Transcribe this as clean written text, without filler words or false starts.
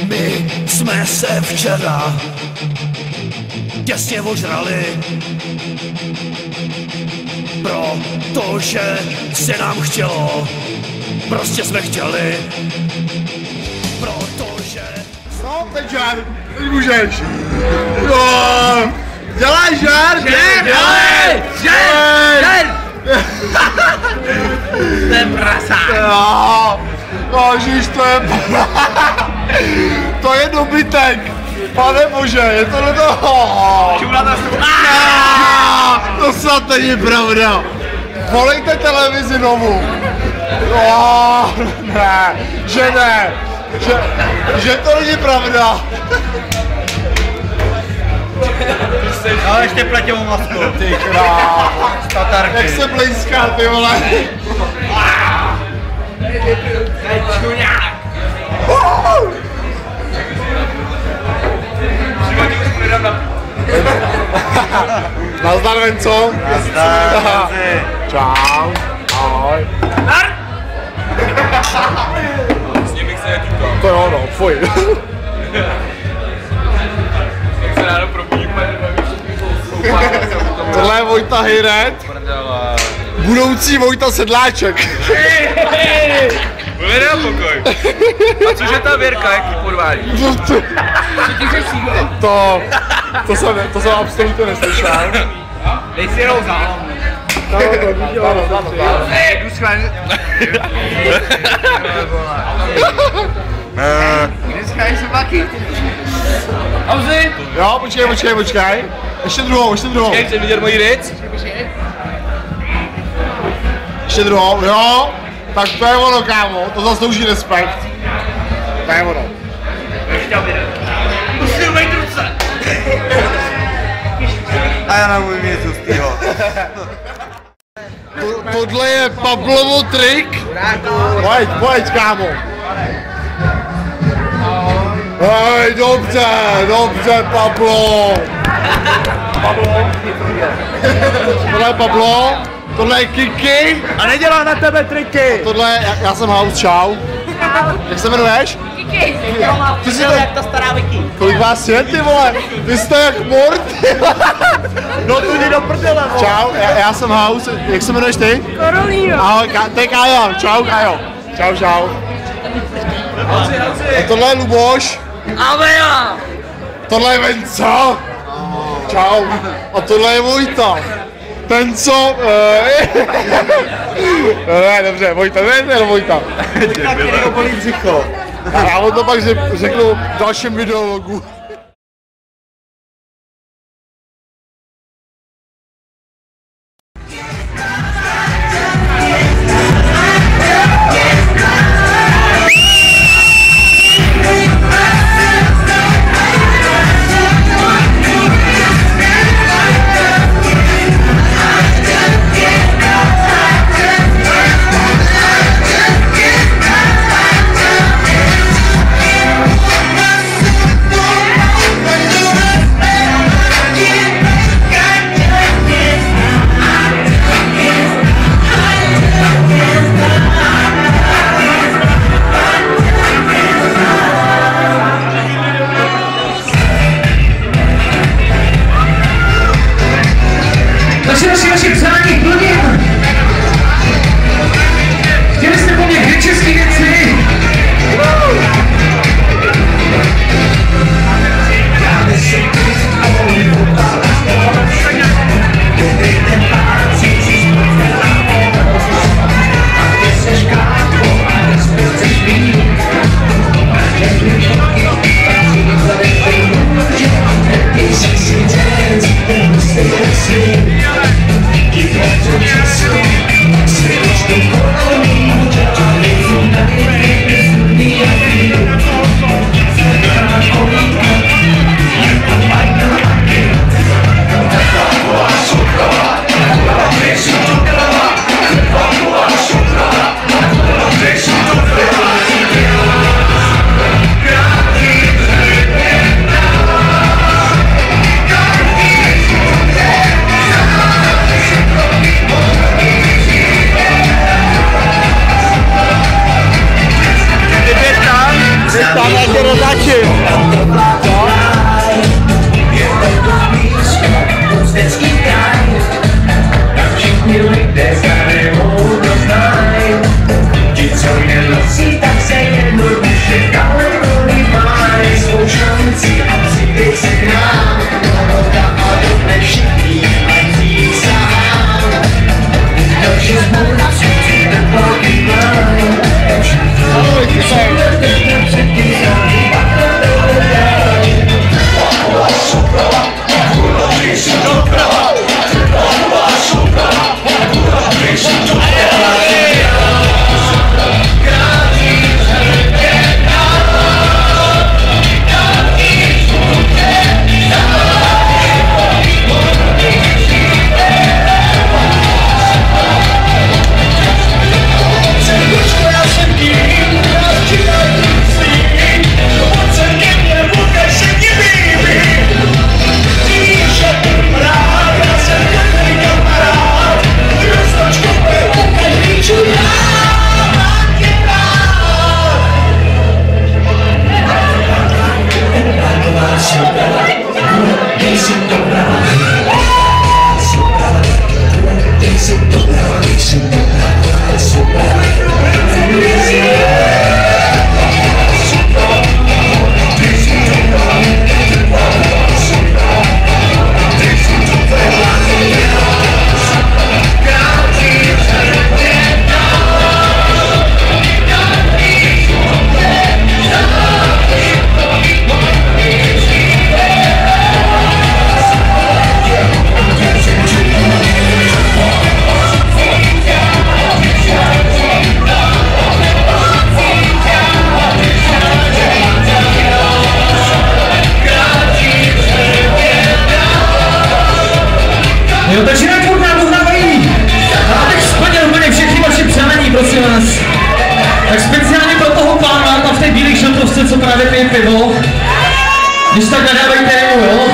My jsme se včera těsně ožrali, protože se nám chtělo, prostě jsme chtěli, protože... No, teď žár, teď můžeš. No, děláš žár? Dělej! To je prasa! No, žíš, to je... To je dobytek! Pane bože, je to do toho! To snad není pravda! Volejte televizi novou! Ne, že ne! Že to není pravda! Ale ještě plativou masku. Ty král! Tatarky. Jak se blízká, ty vole! Čuňák. Nazdar, Venco! Nazdar, čau! Ahoj! S ním bych se netýkal. To jo, no, fuj! Jak se ráno probudí úplně Tohle je Vojta Hejret, budoucí Vojta Sedláček. Bude na pokoj. A což je ta Věrka, jaký podvádí? To jsem absolutně neslyšel. Dej si jenom zálohu. Jdu schválně. Dneska jsou taky. Auzi! Jo, počkej. Ještě druhou. Chci vidět moji věc? Ještě druhou, jo. Tak to je ono, kámo, to zaslouží respekt. To je ono. Musím mít ruce. A já nemůžu mít hustýho. Tohle je Pablovo trik. Pojď, kámo. Hej, dobře, Pablo. Tohle je Pablo, tohle je Kiki. A nedělá na tebe triky. Tohle je, já jsem House, čau. Jak se jmenuješ? Kiki. Ty jsi jak ta stará Vicky. Kolik vás je, ty vole? Ty jste jak mort. No tu jdi do prdele, vole. Čau, já jsem House, jak se jmenuješ ty? Karolína. Ahoj, to je Kájo, čau Kájo. Čau. A tohle je Luboš. Avea. Tohle je Venco. Čau. A tohle je Vojta. Ten co... Ne, dobře, Vojta, ne, Vojta. Kterého bolí břicho. A já mu to pak řeknu v dalším videologu. generace, co právě pije pivo. Když tak nadávejte jemu, jo?